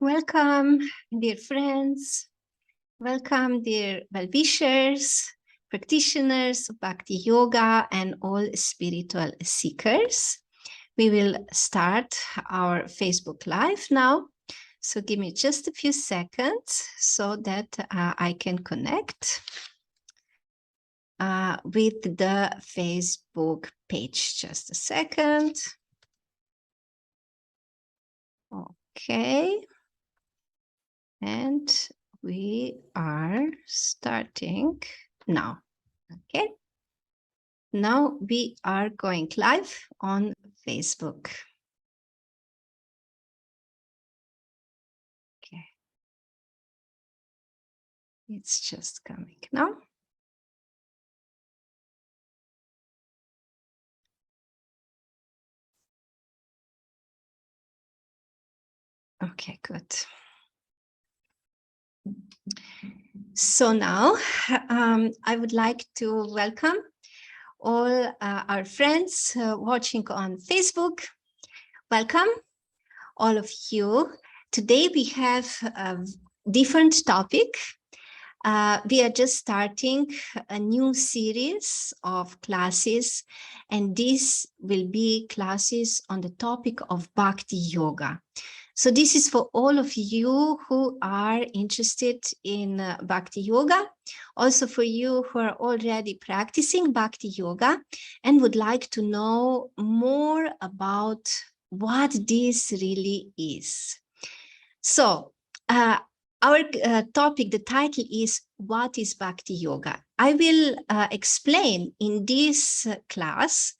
Welcome, dear friends. Welcome, dear well-wishers, practitioners of Bhakti Yoga, and all spiritual seekers. We will start our Facebook Live now. So give me just a few seconds so that I can connect with the Facebook page. Just a second. Okay. And we are starting now. Okay. Now we are going live on Facebook. Okay. It's just coming now. Okay, good. So now I would like to welcome all our friends watching on Facebook. Welcome, all of you. Today we have a different topic. We are just starting a new series of classes, and this will be classes on the topic of Bhakti Yoga. So this is for all of you who are interested in Bhakti Yoga, also for you who are already practicing Bhakti Yoga and would like to know more about what this really is. So our topic, the title is, what is Bhakti Yoga? I will explain in this class,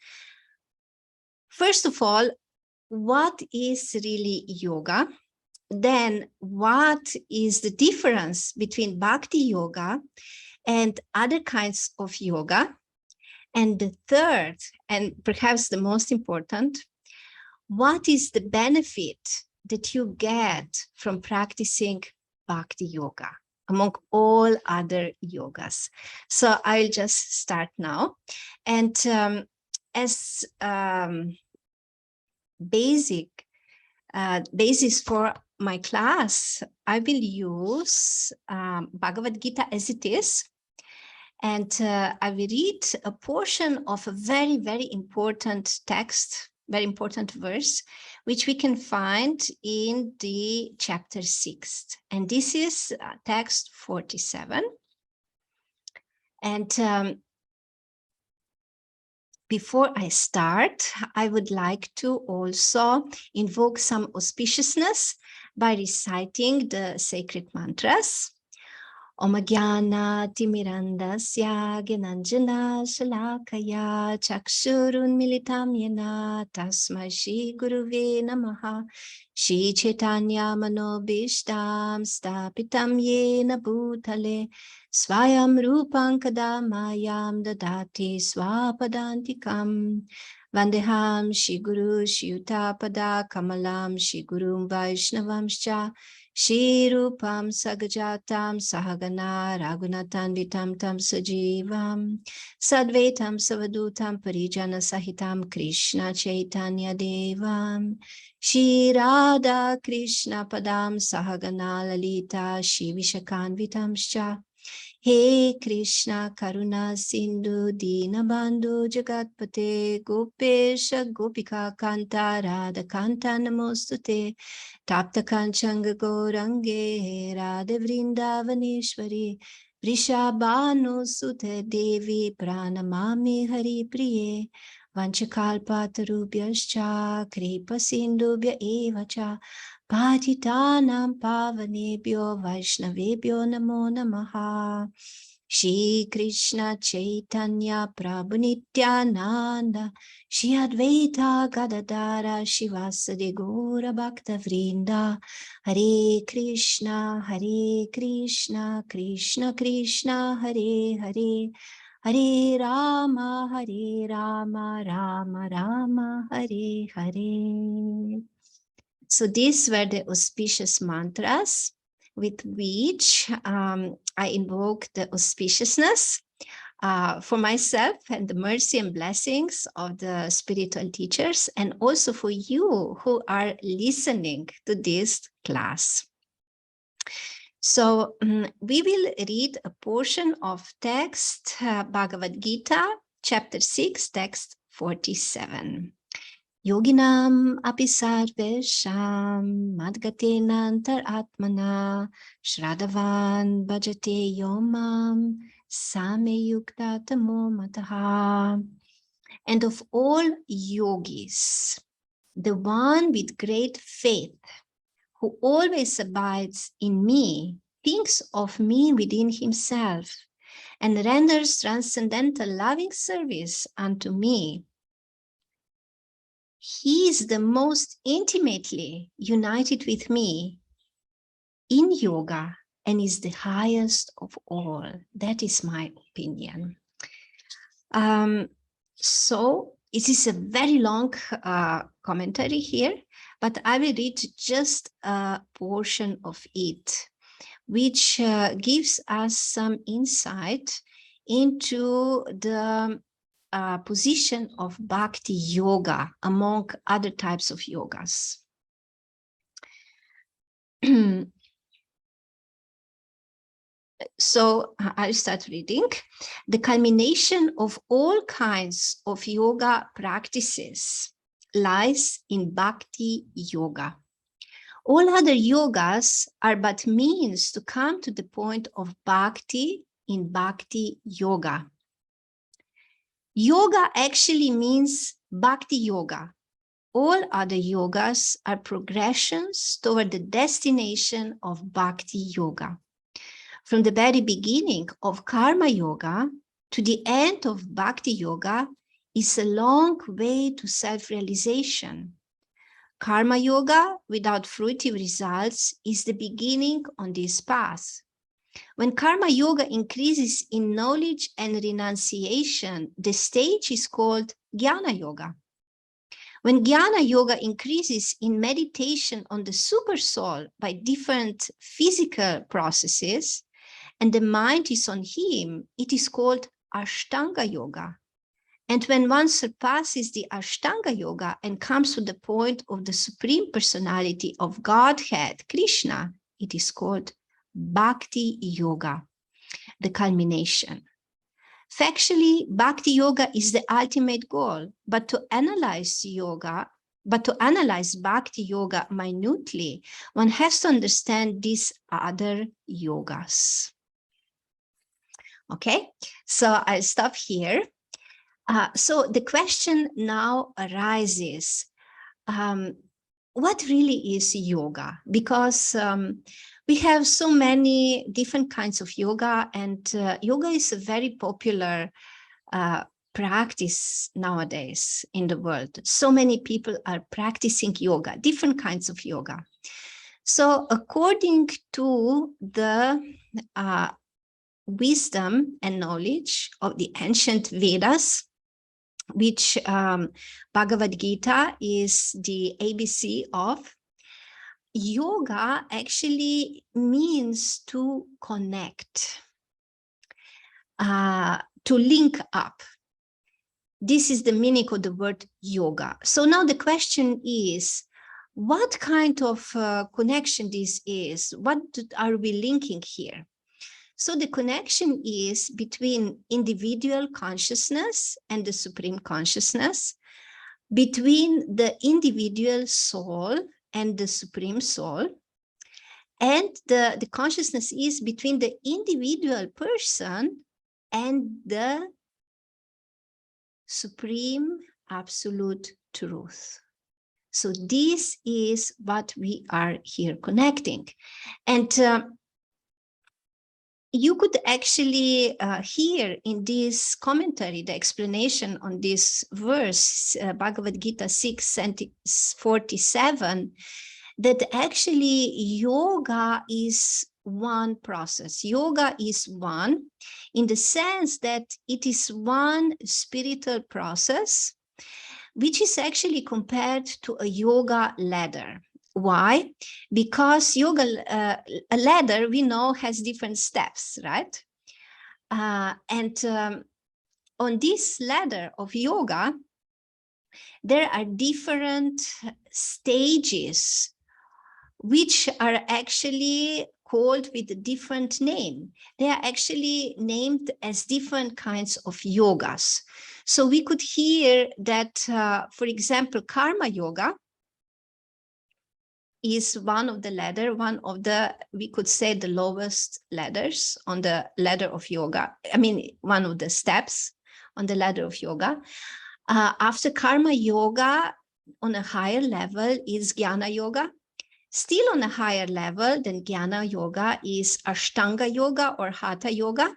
first of all, what is really yoga? Then what is the difference between Bhakti Yoga and other kinds of yoga? And the third, and perhaps the most important, what is the benefit that you get from practicing Bhakti Yoga among all other yogas? So I'll just start now. And as basis for my class, I will use Bhagavad Gita as it is. And I will read a portion of a very, very important text, very important verse, which we can find in the chapter 6. And this is text 47. And before I start, I would like to also invoke some auspiciousness by reciting the sacred mantras. Om Gyana Timirandasya Gyananjana Shalakaya Chakshurun Militam Yena Tasmai Shri Guruve Namaha Shri Chaitanya Manobishtam Stapitam Yena Bhutale Swayam Rupam Kadamayam Dadati Swapadantikam Vandeham Shri Guru Shri Utapada Kamalam Shri Gurum Vaishnavamscha Shri Rupam Sagajatam Sahagana Raghunatan Vitam Tam Sajivam Sadvetam Savadutam Parijana Sahitam Krishna Chaitanya Devam Shri Radha Krishna Padam Sahagana Lalita Shri Vishakan Vitamscha He Krishna Karuna Sindhu Dinabandhu Jagatpate Gopesha Gopika Kanta Radha Kanta Namostute Tapta Kanchanga Gorange Radha Vrindavaneshwari Vrishabhanu Sute Devi Pranamami Hari Priye Vanchakalpatarubhyascha Kripa Sindhubhya Evacha Patitanam Pavanebhyo Vaishnavebhyo Namo Namaha Shri Krishna Chaitanya Prabhu Nityananda Shri Advaita Gadadara Shivasadi Gaura Bhakta Vrinda Hare Krishna Krishna Krishna Hare Hare Hare Rama Rama Rama Hare Hare. So these were the auspicious mantras with which I invoke the auspiciousness for myself and the mercy and blessings of the spiritual teachers, and also for you who are listening to this class. So we will read a portion of text, Bhagavad Gita, chapter 6, text 47. Yoginam api sarvesham madgatena antar atmana shradhavan bhajate yomam same yukta tamo mataha. And of all yogis, the one with great faith, who always abides in me, thinks of me within himself, and renders transcendental loving service unto me. He is the most intimately united with me in yoga and is the highest of all. That is my opinion. So it is a very long commentary here, but I will read just a portion of it, which gives us some insight into the position of Bhakti Yoga among other types of yogas. So I'll start reading. The culmination of all kinds of yoga practices lies in Bhakti Yoga. All other yogas are but means to come to the point of Bhakti in Bhakti Yoga. Yoga actually means Bhakti Yoga. All other yogas are progressions toward the destination of Bhakti Yoga. From the very beginning of Karma Yoga to the end of Bhakti Yoga is a long way to self-realization. Karma Yoga without fruitive results is the beginning on this path. When Karma Yoga increases in knowledge and renunciation, the stage is called Gyana Yoga. When Gyana Yoga increases in meditation on the super soul by different physical processes, and the mind is on him, it is called Ashtanga Yoga. And when one surpasses the Ashtanga Yoga and comes to the point of the Supreme Personality of Godhead, Krishna, it is called Bhakti Yoga, the culmination. Factually, Bhakti Yoga is the ultimate goal, but to analyze Bhakti Yoga minutely, one has to understand these other yogas. Okay, so I'll stop here. So the question now arises, what really is yoga? Because we have so many different kinds of yoga, and yoga is a very popular practice nowadays in the world. So many people are practicing yoga, different kinds of yoga. So according to the wisdom and knowledge of the ancient Vedas, which Bhagavad Gita is the ABC of, yoga actually means to connect, to link up. This is the meaning of the word yoga. So now the question is, what kind of connection this is? What are we linking here? So the connection is between individual consciousness and the Supreme Consciousness, between the individual soul and the Supreme Soul, and the consciousness is between the individual person and the Supreme Absolute Truth. So this is what we are here connecting. And you could actually hear in this commentary, the explanation on this verse, Bhagavad Gita 6:47, that actually yoga is one process. Yoga is one in the sense that it is one spiritual process, which is actually compared to a yoga ladder. Why? Because yoga, a ladder, we know, has different steps, right? And on this ladder of yoga, there are different stages which are actually called with a different name. They are actually named as different kinds of yogas. So we could hear that, for example, Karma Yoga is one of the, we could say, the lowest ladders on the ladder of yoga. I mean, one of the steps on the ladder of yoga. After Karma Yoga, on a higher level is Gyana Yoga. Still on a higher level than Gyana Yoga is Ashtanga Yoga or Hatha Yoga.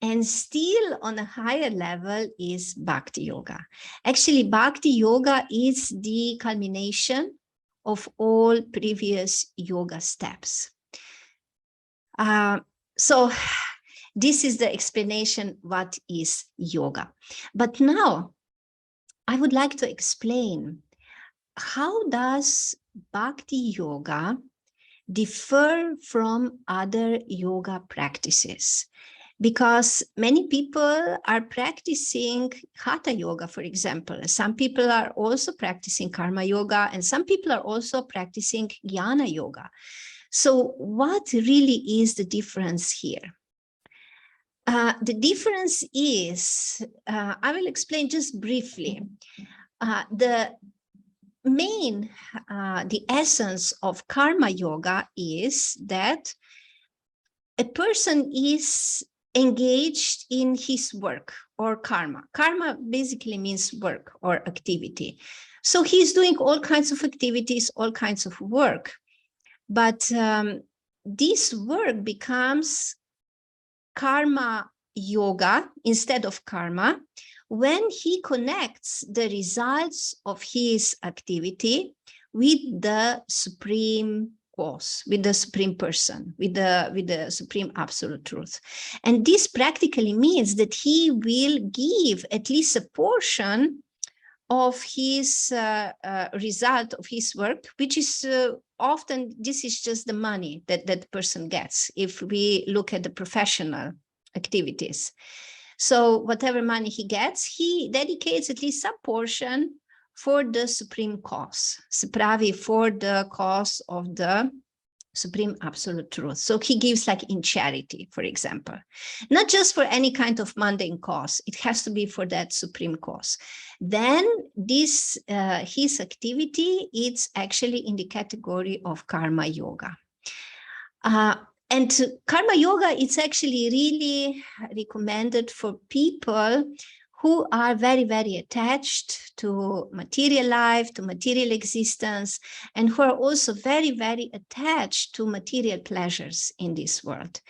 And still on a higher level is Bhakti Yoga. Actually, Bhakti Yoga is the culmination of all previous yoga steps. So this is the explanation what is yoga. But now I would like to explain, how does Bhakti Yoga differ from other yoga practices? Because many people are practicing Hatha Yoga, for example. Some people are also practicing Karma Yoga, and some people are also practicing Gyana Yoga. So what really is the difference here? The difference is, I will explain just briefly. The essence of Karma Yoga is that a person is engaged in his work or karma. Karma basically means work or activity. So he's doing all kinds of activities, all kinds of work. But this work becomes Karma Yoga instead of karma when he connects the results of his activity with the supreme cause, with the supreme person, with the supreme absolute truth. And this practically means that he will give at least a portion of his result of his work, which is often, this is just the money that that person gets if we look at the professional activities. So whatever money he gets, he dedicates at least some portion for the supreme cause, for the cause of the supreme absolute truth. So he gives like in charity, for example, not just for any kind of mundane cause. It has to be for that supreme cause. Then this, his activity, it's actually in the category of Karma Yoga. And Karma Yoga, it's actually really recommended for people who are very, very attached to material life, to material existence, and who are also very, very attached to material pleasures in this world.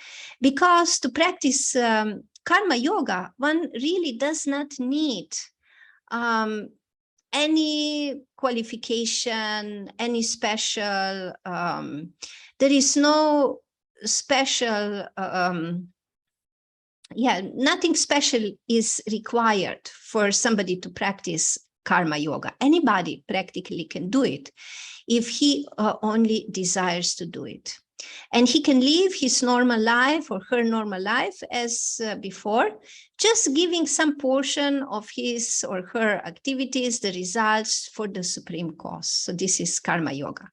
Because to practice Karma Yoga, one really does not need any qualification, any special, there is no special, nothing special is required for somebody to practice Karma Yoga. Anybody practically can do it if he only desires to do it. And he can live his normal life or her normal life as before, just giving some portion of his or her activities, the results for the supreme cause. So this is Karma Yoga.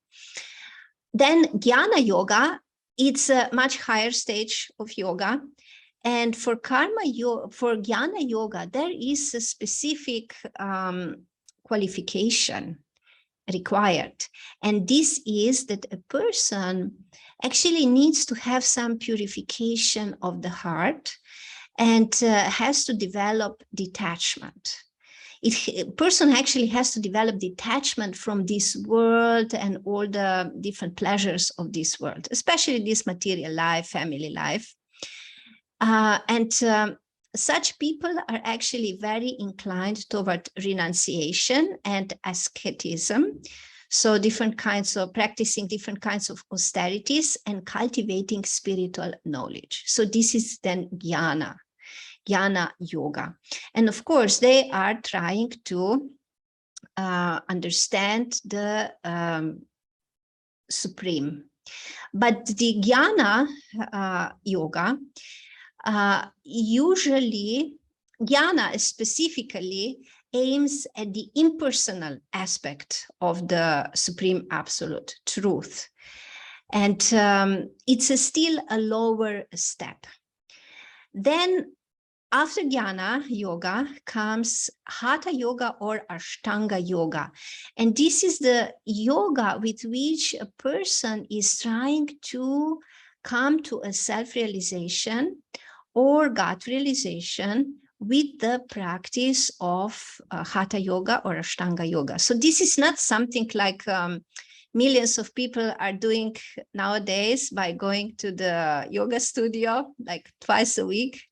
Then Gyana Yoga, it's a much higher stage of yoga. And for Gyana Yoga, there is a specific qualification required. And this is that a person actually needs to have some purification of the heart and has to develop detachment. A person actually has to develop detachment from this world and all the different pleasures of this world, especially this material life, family life. Such people are actually very inclined toward renunciation and asceticism. So different kinds of practicing different kinds of austerities and cultivating spiritual knowledge. So this is then Gyana Yoga. And of course, they are trying to understand the Supreme. But the Gyana Yoga, usually Gyana specifically aims at the impersonal aspect of the Supreme Absolute Truth. And it's still a lower step. Then after Gyana Yoga comes Hatha Yoga or Ashtanga Yoga. And this is the yoga with which a person is trying to come to a self-realization or God realization with the practice of Hatha Yoga or Ashtanga Yoga. So this is not something like millions of people are doing nowadays by going to the yoga studio like twice a week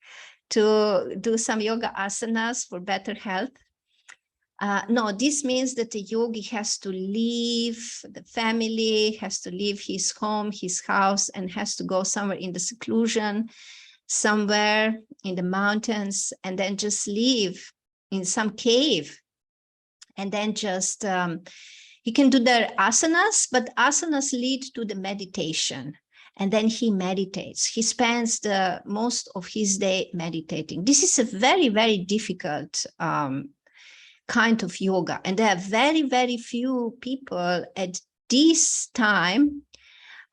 to do some yoga asanas for better health. No, this means that the yogi has to leave the family, has to leave his home, his house, and has to go somewhere in the seclusion, somewhere in the mountains, and then just live in some cave. And then just, he can do the asanas, but asanas lead to the meditation. And then he meditates. He spends the most of his day meditating. This is a very, very difficult kind of yoga. And there are very, very few people at this time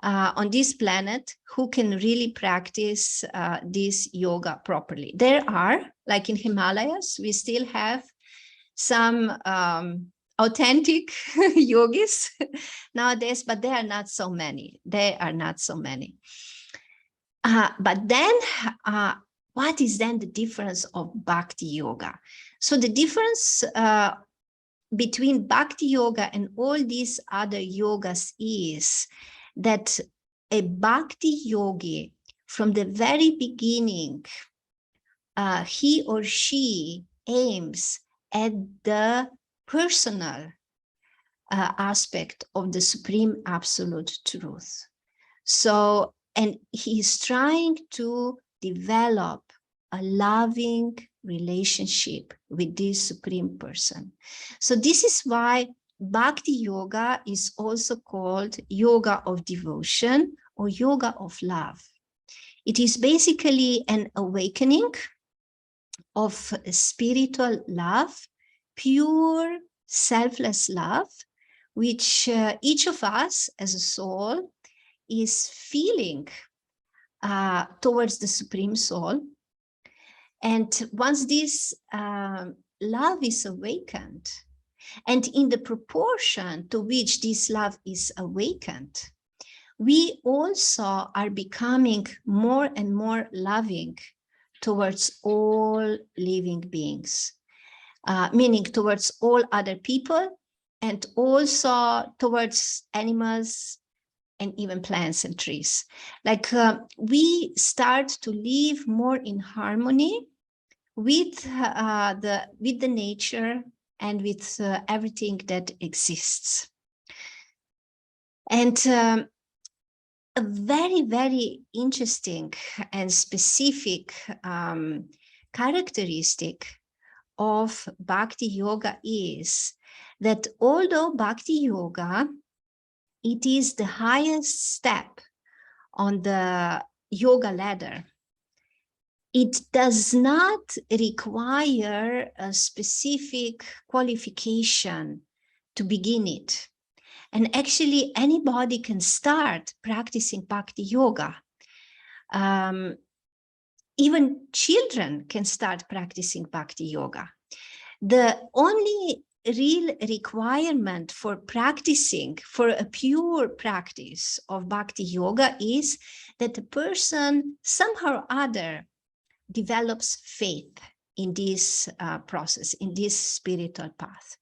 on this planet who can really practice this yoga properly. There are, like in Himalayas, we still have some authentic yogis nowadays, but there are not so many. They are not so many. But then, what is then the difference of Bhakti Yoga? So the difference between Bhakti Yoga and all these other yogas is that a Bhakti yogi, from the very beginning, he or she aims at the personal aspect of the supreme absolute truth. So, and he is trying to develop a loving relationship with this supreme person. So this is why Bhakti Yoga is also called Yoga of Devotion or Yoga of Love. It is basically an awakening of spiritual love, pure, selfless love, which each of us as a soul is feeling towards the Supreme Soul. And once this love is awakened, and in the proportion to which this love is awakened, we also are becoming more and more loving towards all living beings, meaning towards all other people and also towards animals and even plants and trees. Like we start to live more in harmony with the nature and with everything that exists. And a very, very interesting and specific characteristic of Bhakti Yoga is that although Bhakti Yoga, it is the highest step on the yoga ladder, it does not require a specific qualification to begin it. And actually, anybody can start practicing Bhakti Yoga. Even children can start practicing Bhakti Yoga. The only real requirement for practicing, for a pure practice of Bhakti Yoga, is that the person somehow or other develops faith in this process, in this spiritual path.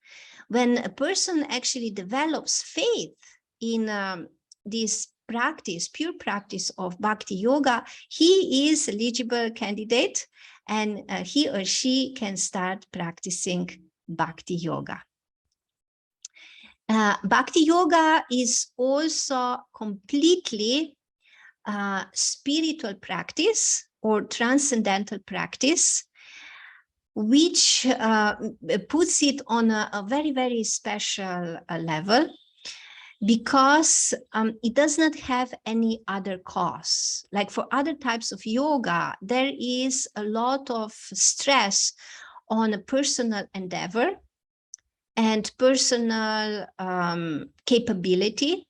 When a person actually develops faith in this practice, pure practice of Bhakti Yoga, he is eligible candidate and he or she can start practicing Bhakti Yoga. Bhakti Yoga is also completely spiritual practice or transcendental practice, which puts it on a very, very special level, because it does not have any other cause. Like for other types of yoga, there is a lot of stress on a personal endeavor and personal capability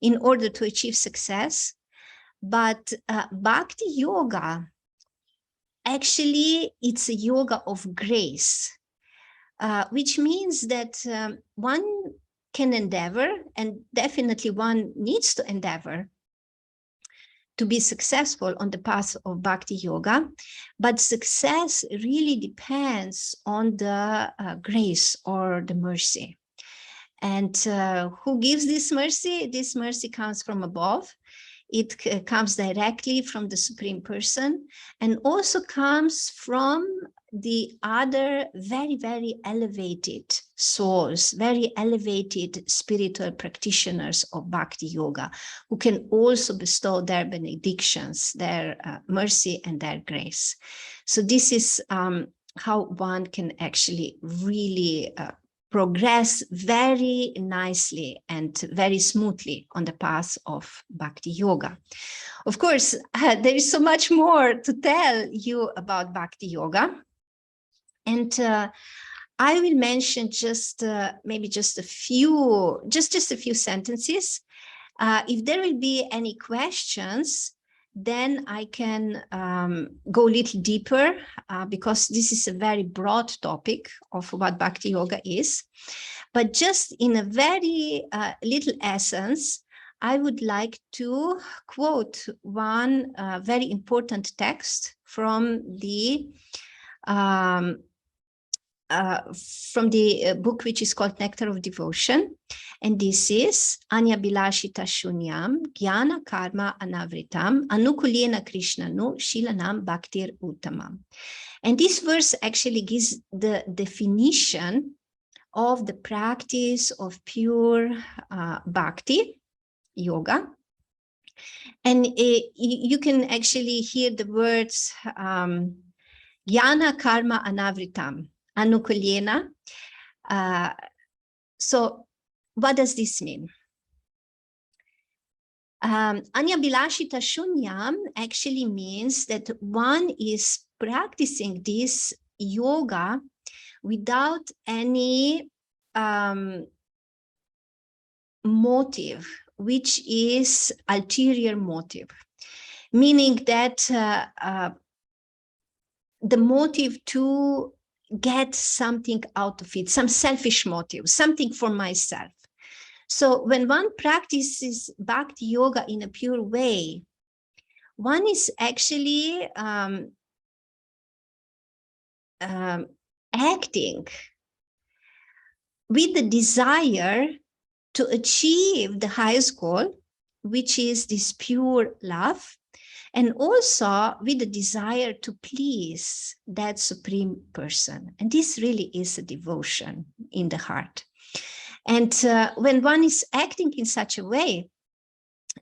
in order to achieve success. But Bhakti Yoga, actually, it's a yoga of grace, which means that one can endeavor, and definitely one needs to endeavor to be successful on the path of Bhakti Yoga. But success really depends on the grace or the mercy. And who gives this mercy? This mercy comes from above. It comes directly from the Supreme Person, and also comes from the other very, very elevated souls, very elevated spiritual practitioners of Bhakti Yoga, who can also bestow their benedictions, their mercy and their grace. So this is how one can actually really progress very nicely and very smoothly on the path of Bhakti Yoga. Of course, there is so much more to tell you about Bhakti Yoga. And I will mention just maybe just a few sentences. If there will be any questions, then I can go a little deeper because this is a very broad topic of what Bhakti Yoga is. But just in a very little essence, I would like to quote one very important text from the book which is called Nectar of Devotion. And this is Anya Bilashita Shunyam, Gyana Karma Anavritam, Anukulena Krishnanu, Shilanam Bhaktir Uttamam. And this verse actually gives the definition of the practice of pure Bhakti Yoga. And you can actually hear the words Gyana Karma Anavritam, Anukulena. So what does this mean? Anya Bilashita Shunyam actually means that one is practicing this yoga without any motive, which is ulterior motive, meaning that the motive to get something out of it, some selfish motive, something for myself. So when one practices Bhakti Yoga in a pure way, one is actually acting with the desire to achieve the highest goal, which is this pure love, and also with the desire to please that Supreme Person. And this really is a devotion in the heart. And when one is acting in such a way,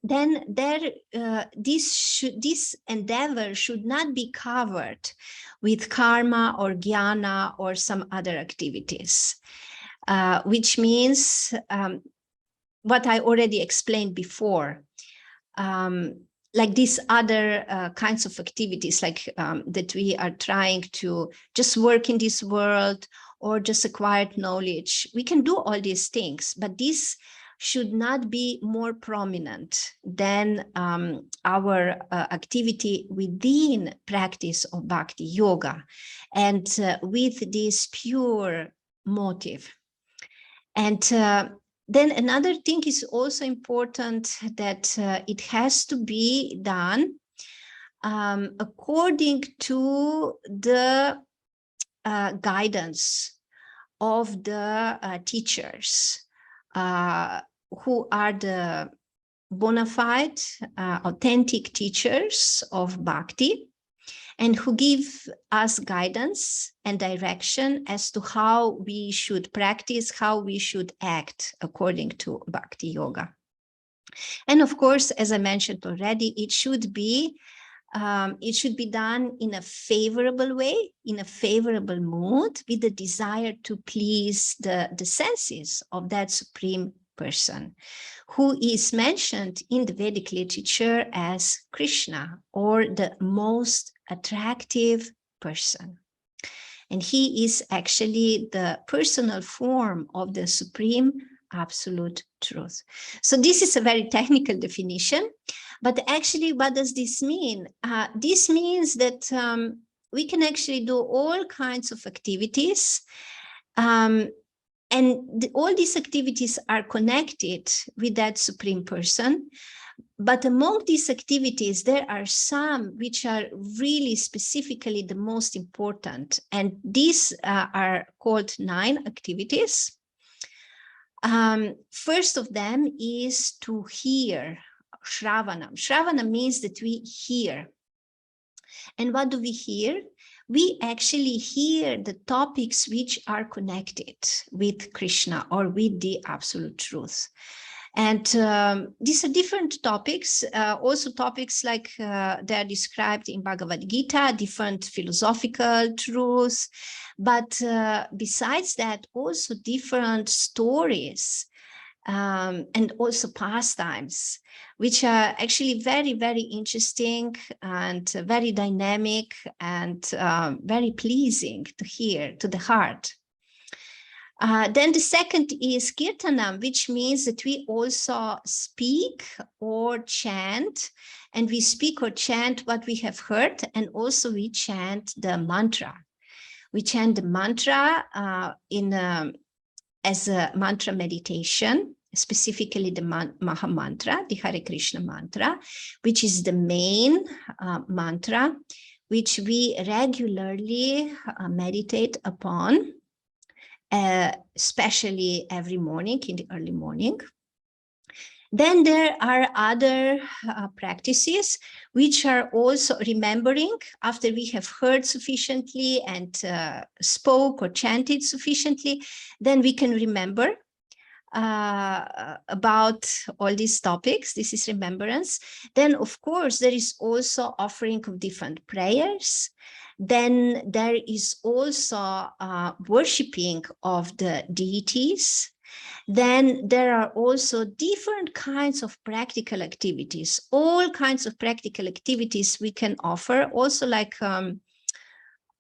then this endeavor should not be covered with karma or jnana or some other activities, which means what I already explained before, like these other kinds of activities, like that we are trying to just work in this world or just acquire knowledge. We can do all these things, but this should not be more prominent than our activity within practice of Bhakti Yoga, and with this pure motive. And then another thing is also important, that it has to be done according to the guidance of the teachers, who are the bona fide, authentic teachers of Bhakti, and who give us guidance and direction as to how we should practice, how we should act according to Bhakti Yoga. And of course, as I mentioned already, it should be done in a favorable way, in a favorable mood, with the desire to please the senses of that Supreme Person, who is mentioned in the Vedic literature as Krishna, or the most attractive person. And he is actually the personal form of the Supreme absolute truth. So this is a very technical definition, but actually what does this mean? This means that we can actually do all kinds of activities, and all these activities are connected with that Supreme Person. But among these activities, there are some which are really specifically the most important. And these are called 9 activities. First of them is to hear, Shravanam. Shravana means that we hear. And what do we hear? We actually hear the topics which are connected with Krishna or with the absolute truth. And these are different topics, also topics like they're described in Bhagavad Gita, different philosophical truths, but besides that, also different stories and also pastimes, which are actually very, very interesting and very dynamic and very pleasing to hear to the heart. Then the second is Kirtanam, which means that we also speak or chant, and we speak or chant what we have heard, and also we chant the mantra. We chant the mantra as a mantra meditation, specifically the Maha Mantra, the Hare Krishna mantra, which is the main mantra, which we regularly meditate upon, especially every morning, in the early morning. Then there are other practices which are also remembering after we have heard sufficiently and spoke or chanted sufficiently, then we can remember about all these topics. This is remembrance. Then, of course, there is also offering of different prayers. Then there is also worshipping of the deities. Then there are also different kinds of practical activities, all kinds of practical activities we can offer, also like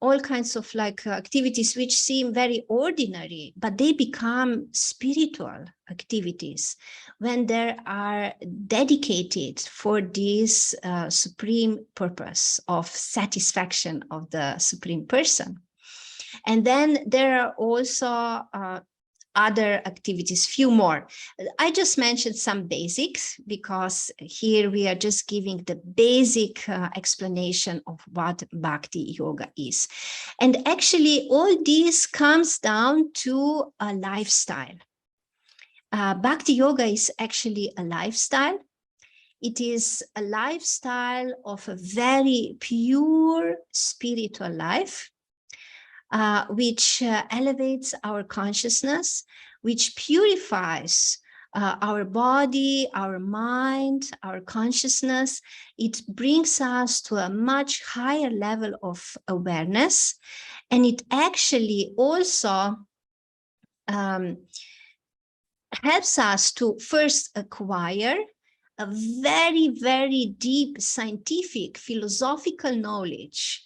all kinds of like activities which seem very ordinary, but they become spiritual activities when they are dedicated for this supreme purpose of satisfaction of the Supreme Person. And then there are also other activities, few more. I just mentioned some basics because here we are just giving the basic explanation of what Bhakti Yoga is. And actually all this comes down to a lifestyle. Bhakti Yoga is actually a lifestyle. It is a lifestyle of a very pure spiritual life, which elevates our consciousness, which purifies our body, our mind, our consciousness. It brings us to a much higher level of awareness. And it actually also helps us to first acquire a very, very deep scientific, philosophical knowledge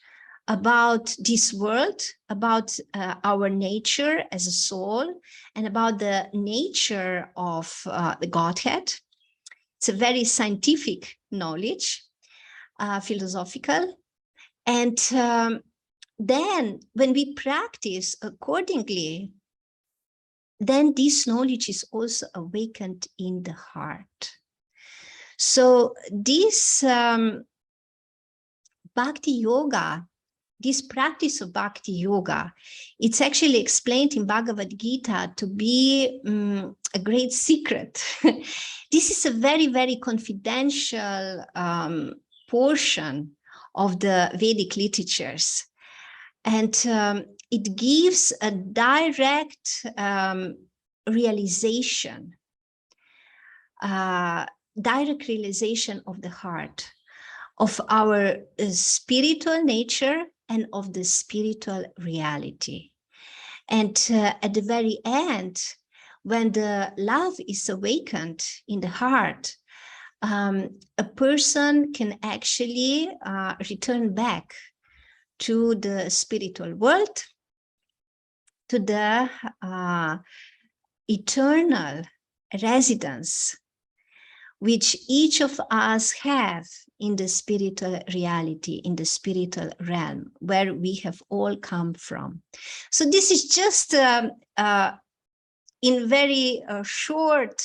about this world, about our nature as a soul, and about the nature of the Godhead. It's a very scientific knowledge, philosophical. And then when we practice accordingly, then this knowledge is also awakened in the heart. So this Bhakti Yoga, this practice of Bhakti Yoga, it's actually explained in Bhagavad Gita to be a great secret. This is a very, very confidential portion of the Vedic literatures. And it gives a direct realization, direct realization of the heart, of our spiritual nature and of the spiritual reality. And at the very end, when the love is awakened in the heart, a person can actually return back to the spiritual world, to the eternal residence which each of us have in the spiritual reality, in the spiritual realm, where we have all come from. So this is just in very short,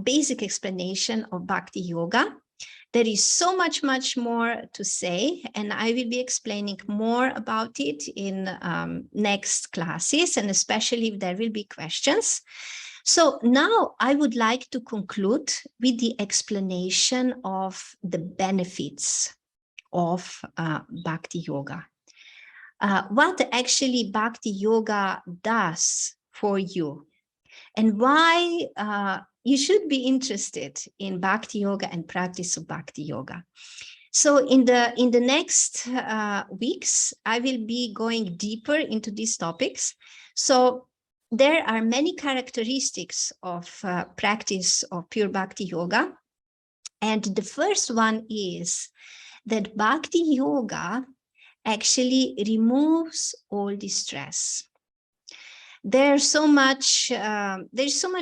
basic explanation of Bhakti Yoga. There is so much more to say, and I will be explaining more about it in next classes, and especially if there will be questions. So now I would like to conclude with the explanation of the benefits of Bhakti Yoga. What actually Bhakti Yoga does for you, and why you should be interested in Bhakti Yoga and practice of Bhakti Yoga. So in the next weeks, I will be going deeper into these topics. So there are many characteristics of practice of pure Bhakti Yoga. And the first one is that Bhakti Yoga actually removes all distress. There's so much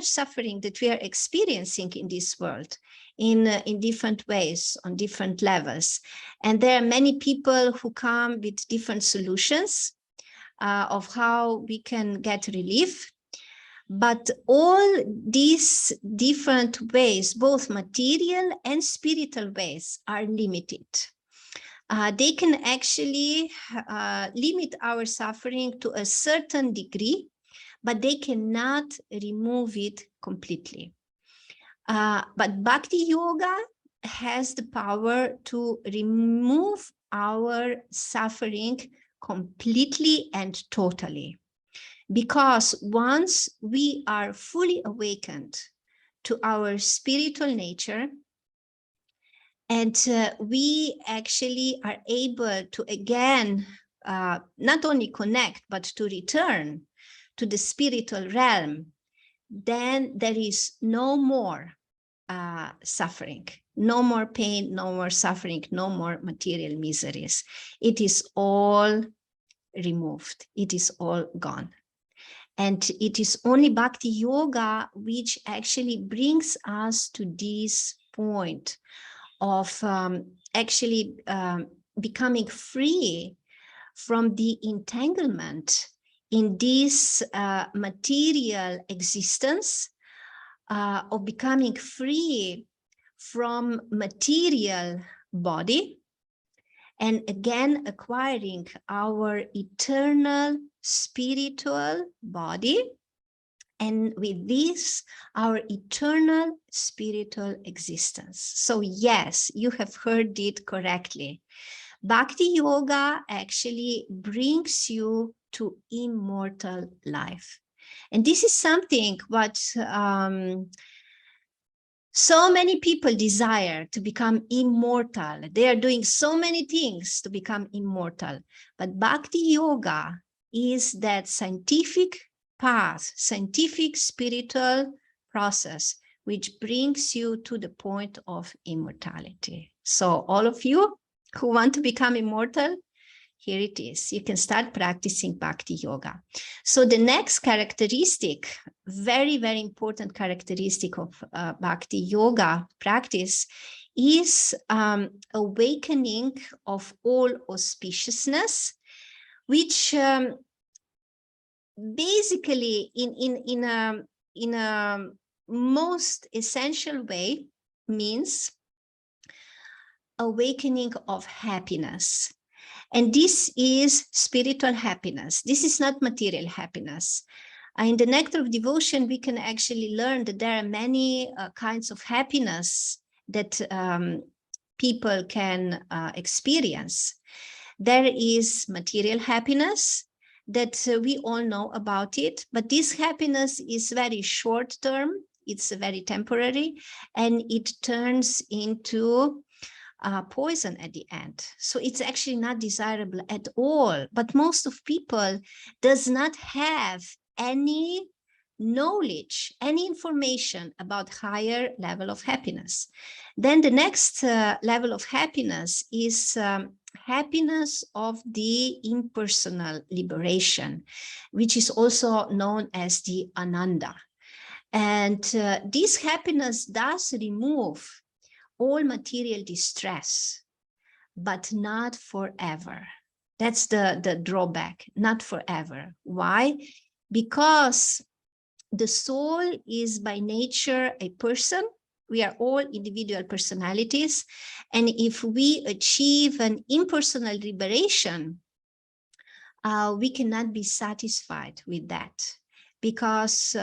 suffering that we are experiencing in this world in different ways, on different levels. And there are many people who come with different solutions of how we can get relief. But all these different ways, both material and spiritual ways, are limited. They can actually limit our suffering to a certain degree, but they cannot remove it completely. But Bhakti Yoga has the power to remove our suffering completely and totally. Because once we are fully awakened to our spiritual nature, and we actually are able to again, not only connect, but to return to the spiritual realm, then there is no more suffering, no more pain, no more suffering, no more material miseries. It is all removed. It is all gone. And it is only Bhakti Yoga which actually brings us to this point of actually becoming free from the entanglement in this material existence, of becoming free from material body, and again acquiring our eternal spiritual body, and with this our eternal spiritual existence. So yes, you have heard it correctly. Bhakti Yoga actually brings you to immortal life. And this is something what so many people desire, to become immortal. They are doing so many things to become immortal. But Bhakti Yoga is that scientific path, scientific spiritual process, which brings you to the point of immortality. So all of you who want to become immortal, here it is. You can start practicing Bhakti Yoga. So the next characteristic, very, very important characteristic of Bhakti Yoga practice is awakening of all auspiciousness, which basically in a most essential way means awakening of happiness. And this is spiritual happiness. This is not material happiness. In the Nectar of Devotion, we can actually learn that there are many kinds of happiness that people can experience. There is material happiness that we all know about it, but this happiness is very short term. It's very temporary, and it turns into poison at the end. So it's actually not desirable at all. But most of people does not have any knowledge, any information about higher level of happiness. Then the next level of happiness is happiness of the impersonal liberation, which is also known as the Ananda. And this happiness does remove all material distress, but not forever. That's the drawback, not forever. Why? Because the soul is by nature a person. We are all individual personalities. And if we achieve an impersonal liberation, we cannot be satisfied with that, because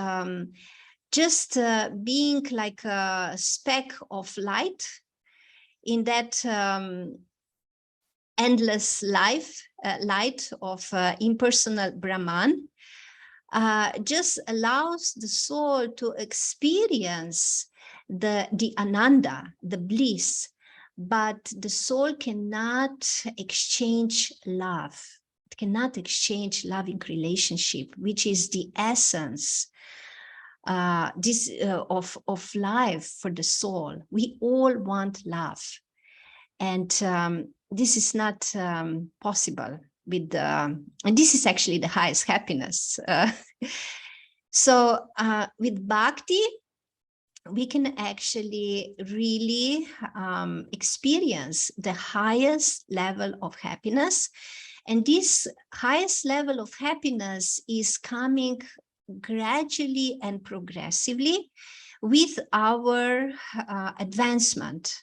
just being like a speck of light in that endless light of impersonal Brahman, just allows the soul to experience the Ananda, the bliss, but the soul cannot exchange love. It cannot exchange loving relationship, which is the essence of life for the soul. We all want love. And this is not possible with and this is actually the highest happiness. So with Bhakti, we can actually really experience the highest level of happiness. And this highest level of happiness is coming gradually and progressively with our advancement,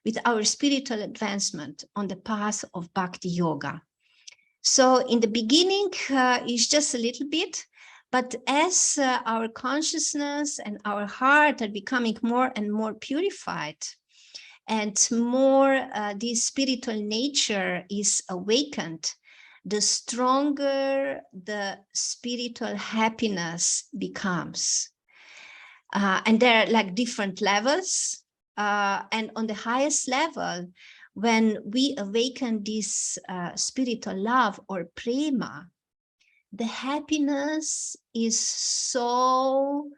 with our spiritual advancement on the path of Bhakti Yoga. So in the beginning, it's just a little bit, but as our consciousness and our heart are becoming more and more purified, and more this spiritual nature is awakened, the stronger the spiritual happiness becomes. And there are like different levels. And on the highest level, when we awaken this spiritual love or prema, the happiness is so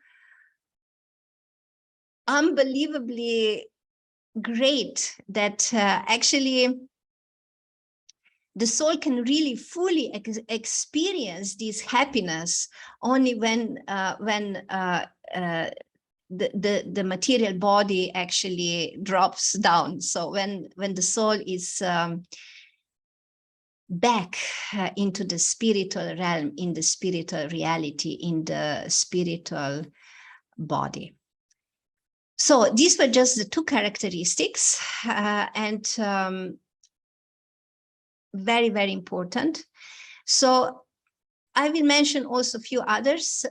unbelievably great that actually the soul can really fully experience this happiness only when the material body actually drops down. So when the soul is back into the spiritual realm, in the spiritual reality, in the spiritual body. So these were just the two characteristics, and very, very important. So I will mention also a few others.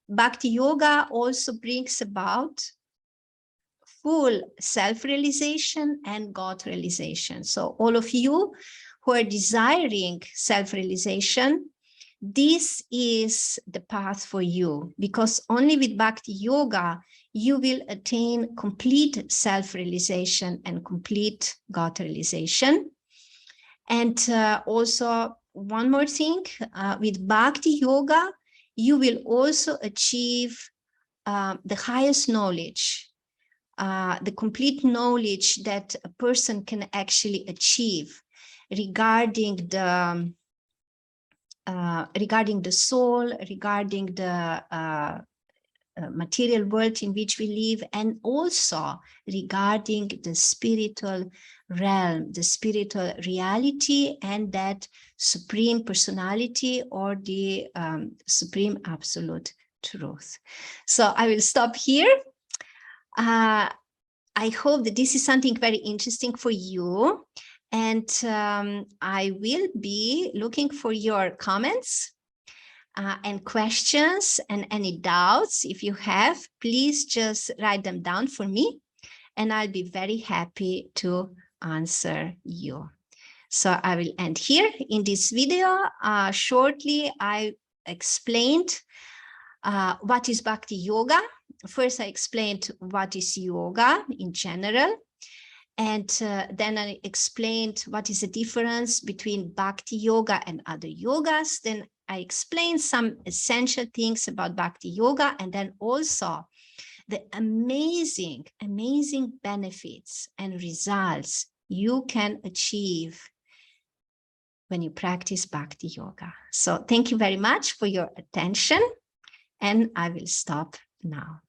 Bhakti Yoga also brings about full self-realization and God realization. So all of you who are desiring self-realization, this is the path for you, because only with Bhakti Yoga, you will attain complete self-realization and complete God realization. And also one more thing, with Bhakti Yoga, you will also achieve the highest knowledge, the complete knowledge that a person can actually achieve regarding the soul, regarding the material world in which we live, and also regarding the spiritual realm, the spiritual reality, and that supreme personality or the supreme absolute truth. So I will stop here. I hope that this is something very interesting for you, and I will be looking for your comments and questions, and any doubts. If you have, please just write them down for me, and I'll be very happy to answer you. So I will end here in this video. Shortly, I explained what is Bhakti Yoga. First, I explained what is yoga in general. And then I explained what is the difference between Bhakti Yoga and other yogas. Then I explained some essential things about Bhakti Yoga, and then also the amazing, amazing benefits and results you can achieve when you practice Bhakti Yoga. So thank you very much for your attention, and I will stop now.